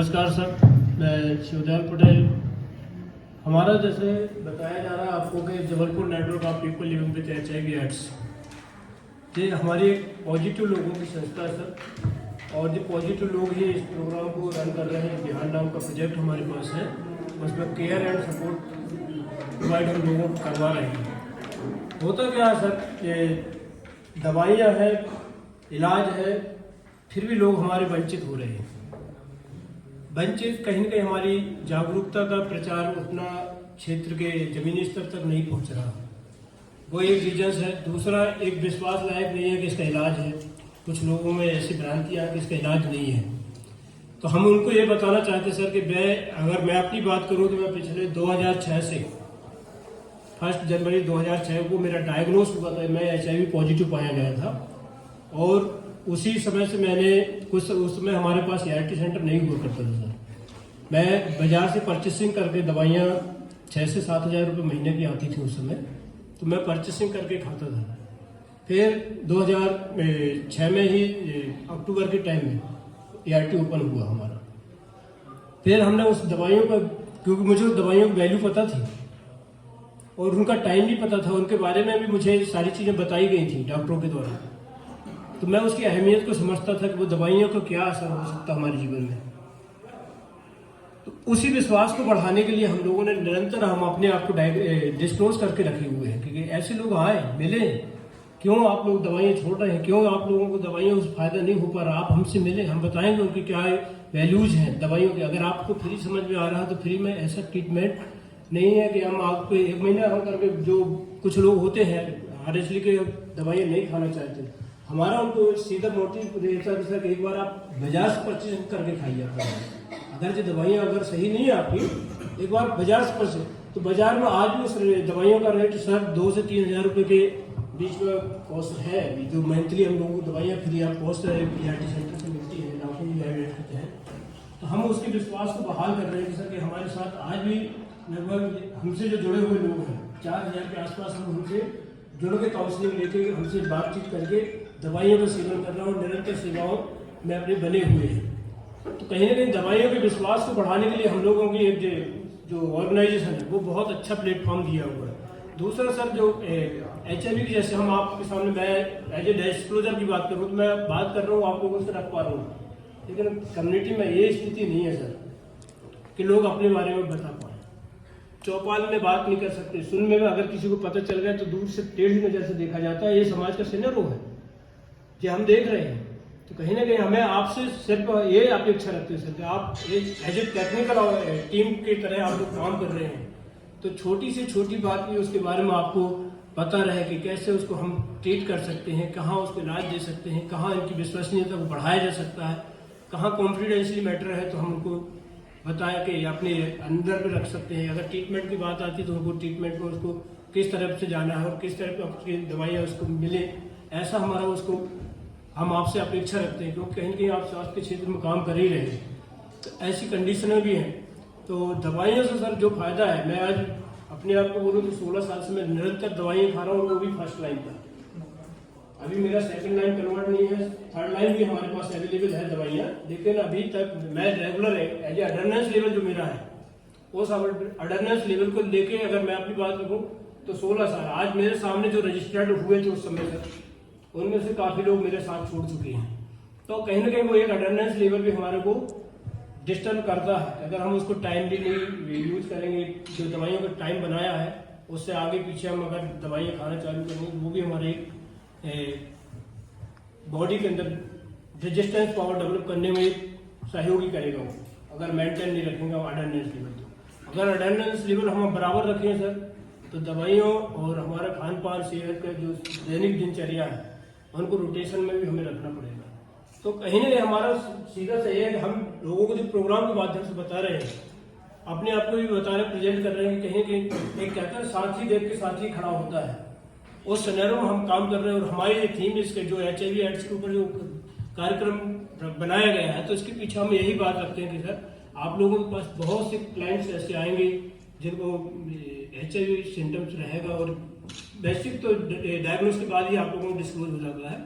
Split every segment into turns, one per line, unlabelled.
नमस्कार सर, मैं शिवदयाल पटेल। हमारा जैसे बताया जा रहा है आपको कि Jabalpur network of people living with HIV AIDS, ये हमारी एक पॉजिटिव लोगों की संस्था है सर। और जो पॉजिटिव लोग ही इस प्रोग्राम को रन कर रहे हैं। बिहार नाम का प्रोजेक्ट हमारे पास है, उसमें केयर एंड सपोर्ट प्रोवाइड हम लोगों को करवा रहे हैं। होता क्या है सर, ये दवाइयाँ हैं, इलाज है, फिर भी लोग हमारे वंचित हो रहे हैं। वंचित कहीं न कहीं हमारी जागरूकता का प्रचार उतना क्षेत्र के जमीनी स्तर तक नहीं पहुंच रहा, वो एक रीजन है। दूसरा, एक विश्वास लायक नहीं है कि इसका इलाज है। कुछ लोगों में ऐसी भ्रांतियाँ कि इसका इलाज नहीं है। तो हम उनको ये बताना चाहते सर कि अगर मैं अपनी बात करूँ तो मैं पिछले 2006 से 1 जनवरी 2006 को मेरा डायग्नोस हुआ था, मैं HIV पॉजिटिव पाया गया था। और उसी समय से मैंने कुछ, उस समय हमारे पास ART सेंटर नहीं हुआ करता था सर। मैं बाजार से परचेसिंग करके दवाइयाँ 6 से 7 हज़ार रुपये महीने की आती थी उस समय, तो मैं परचेसिंग करके खाता था। फिर 2006 में ही अक्टूबर के टाइम में ART ओपन हुआ हमारा। फिर हमने उस दवाइयों का, क्योंकि मुझे उस दवाइयों की वैल्यू पता थी और उनका टाइम भी पता था, उनके बारे में भी मुझे सारी चीज़ें बताई गई थी डॉक्टरों के द्वारा, तो मैं उसकी अहमियत को समझता था कि वो दवाइयों का क्या असर हो सकता है हमारे जीवन में। तो उसी विश्वास को बढ़ाने के लिए हम लोगों ने निरंतर हम अपने आप को डिस्क्लोज करके रखे हुए हैं, क्योंकि ऐसे लोग आए मिले, क्यों आप लोग दवाइयाँ छोड़ रहे हैं, क्यों आप लोगों को दवाइयों से फायदा नहीं हो पा रहा, आप हमसे मिले, हम बताएंगे उनकी क्या वैल्यूज हैं दवाइयों के। अगर आपको फ्री समझ में आ रहा है तो फ्री में ऐसा ट्रीटमेंट नहीं है कि हम आपको 1 महीना हम करके, जो कुछ लोग होते हैं RSD के दवाइयाँ नहीं खाना चाहते, हमारा उनको सीधा मोटिव रहता है कि एक बार आप बाजार से परचेज करके खाइए। अगर जो दवाइयाँ अगर सही नहीं है आपकी, एक बार बाजार से परचेज, तो बाजार में आज भी उस दवाइयों का रेट सर 2 से 3 हज़ार रुपये के बीच में कॉस्ट है। जो मंथली हम लोगों को दवाइयाँ free of cost ART centre से मिलती है, डॉक्टर भी एडमिट करते हैं। तो हम उसके विश्वास को बहाल कर रहे हैं सर कि हमारे साथ आज भी लगभग हमसे जो जुड़े हुए लोग हैं 4000 के आसपास, हम उनसे जुड़ के काउंसलिंग लेके हमसे बातचीत करके दवाइयों का सेवन कर रहा हूँ। निरंतर सेवाओं में अपने बने हुए हैं। तो कहीं ना कहीं दवाइयों के विश्वास को बढ़ाने के लिए हम लोगों की एक जो ऑर्गेनाइजेशन है वो बहुत अच्छा प्लेटफॉर्म दिया हुआ है। दूसरा सर, जो HIV की, जैसे हम आपके सामने, मैं एज ए डिस्क्लोजर की बात करूँ तो मैं बात कर रहा हूँ, आप लोगों से रख पा रहा हूँ, लेकिन कम्युनिटी में ये स्थिति नहीं है सर कि लोग अपने बारे में बता पाए। चौपाल में बात नहीं कर सकते, सुनने में अगर किसी को पता चल गया तो दूर से टेढ़ी नजर से देखा जाता है। ये समाज का सिनेरियो है जो हम देख रहे हैं। तो कहीं ना कहीं हमें आपसे सिर्फ ये अपेक्षा रखते हैं सर कि आप एज ए टेक्निकल टीम की तरह आप लोग काम कर रहे हैं, तो छोटी से छोटी बात भी उसके बारे में आपको पता रहे कि कैसे उसको हम ट्रीट कर सकते हैं, कहाँ उसको इलाज दे सकते हैं, कहाँ इनकी विश्वसनीयता को बढ़ाया जा सकता है, कहाँ कॉन्फिडेंशियल मैटर है तो हम उनको बताया कि अपने अंदर में रख सकते हैं। अगर ट्रीटमेंट की बात आती है तो उनको ट्रीटमेंट में उसको किस तरफ से जाना है और किस तरह की दवाइयाँ उसको मिले, ऐसा हमारा उसको हम आपसे अपेक्षा रखते हैं, क्योंकि कहीं ना कहीं आप स्वास्थ्य के क्षेत्र में काम कर ही रहे हैं। तो ऐसी कंडीशनें भी हैं। तो दवाइयों से सर जो फायदा है, मैं आज अपने आप को बोलूँ तो 16 साल से मैं निरंतर दवाइयाँ खा रहा हूँ, वो भी फर्स्ट लाइन पर। अभी मेरा सेकंड लाइन कन्वर्ट नहीं है, थर्ड लाइन भी हमारे पास अवेलेबल है दवाइयाँ, लेकिन अभी तक मैं रेगुलर एज ए अडरनेंस लेवल जो मेरा है, उस अडरनेंस लेवल को लेके अगर मैं अपनी बात करूँ तो 16 साल आज मेरे सामने जो रजिस्टर्ड हुए थे उस समय तक, उनमें से काफ़ी लोग मेरे साथ छोड़ चुके हैं। तो कहीं ना कहीं वो एक अटेंडेंस लेवल भी हमारे को डिस्टर्ब करता है। अगर हम उसको टाइमली नहीं यूज करेंगे, जो दवाइयों का टाइम बनाया है उससे आगे पीछे हम अगर दवाइयाँ खाना चालू करेंगे, वो भी हमारे बॉडी के अंदर रेजिस्टेंस पावर डेवलप करने में सहयोगी करेगा। वो अगर मेंटेन नहीं रखेंगे अटेंडेंस लेवल, तो अगर अटेंडेंस लेवल हम बराबर रखें सर, तो दवाइयों और हमारा खान पान, सेहत का जो दैनिक दिनचर्या है, उनको रोटेशन में भी हमें रखना पड़ेगा। तो कहीं ना कहीं हमारा सीधा सही है कि हम लोगों को जो प्रोग्राम के माध्यम से बता रहे हैं, अपने आप को भी बता रहे, प्रेजेंट कर रहे हैं कि कहीं कहीं एक कहते हैं साथी देख के साथी खड़ा होता है, उस सिनेरियो में हम काम कर रहे हैं। और हमारी थीम इसके जो HIV एड्स के ऊपर जो कार्यक्रम बनाया गया है, तो इसके पीछे हम यही बात रखते हैं कि सर आप लोगों के पास बहुत से क्लाइंट्स ऐसे आएंगे जिनको HIV सिम्टम्स रहेगा, और बेसिक तो डायग्नोस के बाद ही आप लोगों को डिस्क्लोज हो जाता है।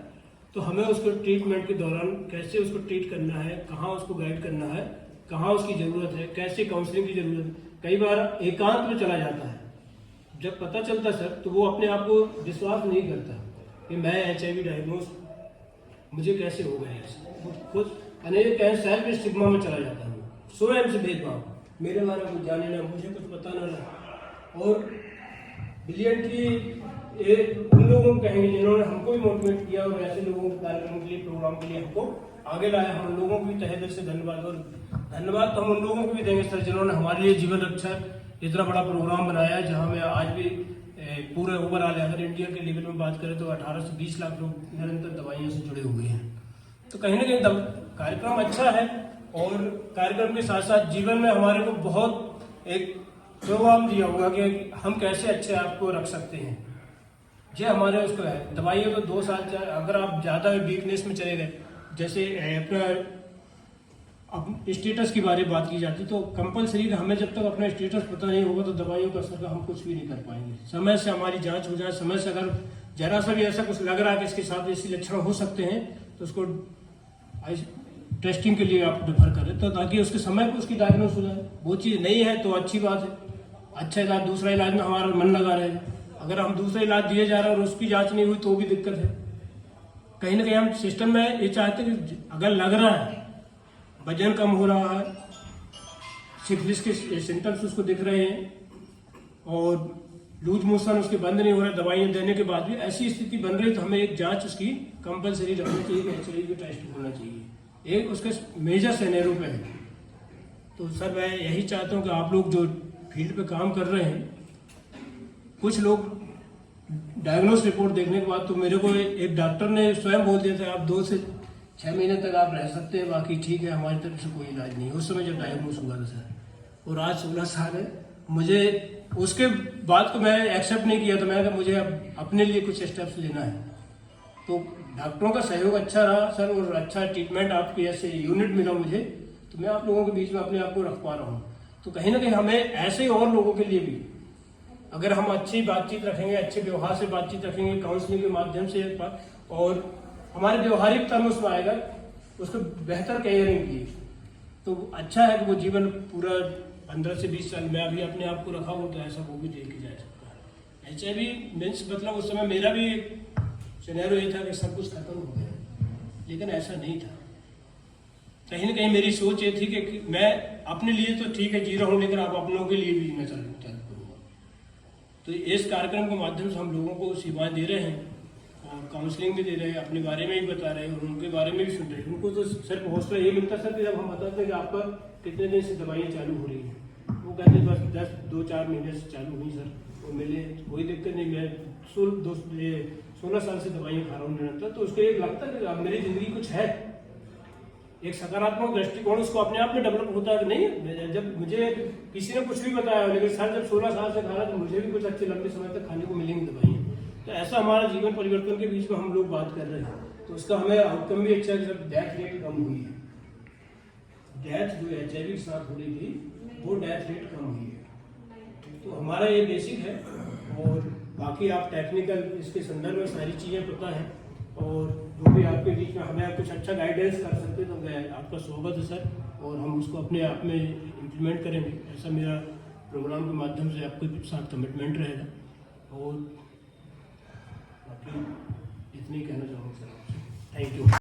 तो हमें उसको ट्रीटमेंट के दौरान कैसे उसको ट्रीट करना है, कहाँ उसको गाइड करना है, कहाँ उसकी ज़रूरत है, कैसे काउंसलिंग की ज़रूरत है। कई बार एकांत में चला जाता है, जब पता चलता सर तो वो अपने आप को विश्वास नहीं करता कि मैं HIV डायग्नोज मुझे कैसे हो गया है। वो खुद अनेक सेल्फ स्टिग्मा में चला जाता है, स्वयं से भेदभाव, मेरे बारे में कुछ जाने ना, मुझे कुछ पता ना रहा। और ब्रिलियंटली उन लोगों को कहेंगे जिन्होंने हमको भी मोटिवेट किया और ऐसे लोगों के कार्यक्रम के लिए, प्रोग्राम के लिए हमको आगे लाया, हम लोगों को भी तहे दिल से धन्यवाद। और धन्यवाद तो हम उन लोगों को भी देंगे सर जिन्होंने हमारे लिए जीवन रक्षा इतना बड़ा प्रोग्राम बनाया है, जहाँ में आज भी पूरे ओवरऑल अगर इंडिया के लेवल में बात करें तो 18 से 20 लाख लोग निरंतर दवाइयों से जुड़े हुए हैं। तो कहीं ना कहीं कार्यक्रम अच्छा है, और कार्यक्रम के साथ साथ जीवन में हमारे को बहुत एक प्रोग्राम दिया होगा कि हम कैसे अच्छे आप को रख सकते हैं। जो हमारे उसको है दवाइयों को 2 साल अगर आप ज़्यादा वीकनेस में चले गए, जैसे अपना अब स्टेटस की बारे में बात की जाती तो कंपलसरी हमें जब तक अपना स्टेटस पता नहीं होगा तो दवाइयों का असर हम कुछ भी नहीं कर पाएंगे। समय से हमारी जांच हो जाए, समय से अगर जरा सा भी ऐसा कुछ लग रहा है कि इसके साथ ऐसे लक्षण हो सकते हैं तो उसको टेस्टिंग के लिए आप रेफर करें, तो ताकि उसके समय पर उसकी डायग्नोस हो जाए। वो चीज़ नहीं है तो अच्छी बात है, अच्छा इलाज, दूसरा इलाज में हमारा मन लगा रहे। अगर हम दूसरा इलाज दिए जा रहे हैं और उसकी जांच नहीं हुई तो भी दिक्कत है। कहीं ना कहीं हम सिस्टम में ये चाहते हैं कि अगर लग रहा है वजन कम हो रहा है, सिफिलिस के सिम्टम्स उसको दिख रहे हैं और लूज मोशन उसके बंद नहीं हो रहा, दवाइयाँ देने के बाद भी ऐसी स्थिति बन रही तो हमें एक जांच उसकी कंपलसरी रखनी चाहिए, HIV टेस्ट होना चाहिए। एक उसके मेजर सिनेरियो पे है। तो सर मैं यही चाहता हूँ कि आप लोग जो फील्ड पे काम कर रहे हैं, कुछ लोग डायग्नोस रिपोर्ट देखने के बाद तो मेरे को एक डॉक्टर ने स्वयं बोल दिया था आप 2 से 6 महीने तक आप रह सकते हैं, बाकी ठीक है, हमारी तरफ से कोई इलाज नहीं। उस समय जब डायग्नोस हुआ था सर, और आज 16 साल है, मुझे उसके बाद को मैं एक्सेप्ट नहीं किया। तो मैंने कहा मुझे अब अपने लिए कुछ स्टेप्स लेना है। तो डॉक्टरों का सहयोग अच्छा रहा सर, और अच्छा ट्रीटमेंट आपकी ऐसे यूनिट मिला मुझे, तो मैं आप लोगों के बीच में अपने आप को रख पा रहा हूँ। तो कहीं ना कहीं हमें ऐसे और लोगों के लिए भी अगर हम अच्छी बातचीत रखेंगे, अच्छे व्यवहार से बातचीत रखेंगे, काउंसलिंग के माध्यम से, और हमारे व्यवहारिक तर्म उसमें आएगा, उसको बेहतर केयरिंग की, तो अच्छा है कि वो जीवन पूरा 15 से 20 साल में अभी अपने आप को रखा हो तो ऐसा वो भी देख जा सकता है। HIV मीन्स मतलब उस समय मेरा भी सिनेरियो ये था कि सब कुछ खत्म हो गया, लेकिन ऐसा नहीं था। कहीं ना कहीं मेरी सोच ये थी कि मैं अपने लिए तो ठीक है जी रहा हूँ, लेकिन आप अपनों के लिए भी जीना चालू करूँगा। तो इस कार्यक्रम के माध्यम से हम लोगों को सेवाएं दे रहे हैं और काउंसलिंग भी दे रहे हैं, अपने बारे में भी बता रहे हैं और उनके बारे में भी सुन रहे हैं। उनको तो सिर्फ हौसला ये मिलता सर कि जब हम बताते हैं कि आपका कितने दिन से दवाइयाँ चालू हो रही हैं, वो कहते हैं बस 2-4 महीने से चालू हुई सर, वो मिले कोई दिक्कत नहीं, मैं 16 साल से दवाइयाँ खा रहा हूँ निरंतर। तो उसको एक लगता है कि अब मेरी जिंदगी कुछ है, एक सकारात्मक दृष्टिकोण उसको अपने आप में डेवलप होता है कि नहीं। जब मुझे किसी ने कुछ भी बताया, लेकिन सर जब 16 साल से खा रहा तो मुझे भी कुछ अच्छे लंबे समय तक खाने को मिलेंगी दवाइयाँ। तो ऐसा हमारा जीवन परिवर्तन के बीच में हम लोग बात कर रहे हैं, तो उसका हमें आउटकम भी अच्छा है कि जब डेथ रेट कम हुई है, डेथ जो HIV के साथ हो रही थी वो डेथ रेट कम हुई है। तो हमारा ये बेसिक है, और बाकी आप टेक्निकल इसके संदर्भ में सारी चीज़ें पता है, और जो भी आपके बीच में हमें कुछ अच्छा गाइडेंस कर सकते तो मैं आपका स्वागत है सर, और हम उसको अपने आप में इम्प्लीमेंट करेंगे। ऐसा मेरा प्रोग्राम के माध्यम से आपके साथ कमिटमेंट रहेगा। और बाकी इतनी कहना चाहूँगा सर, थैंक यू।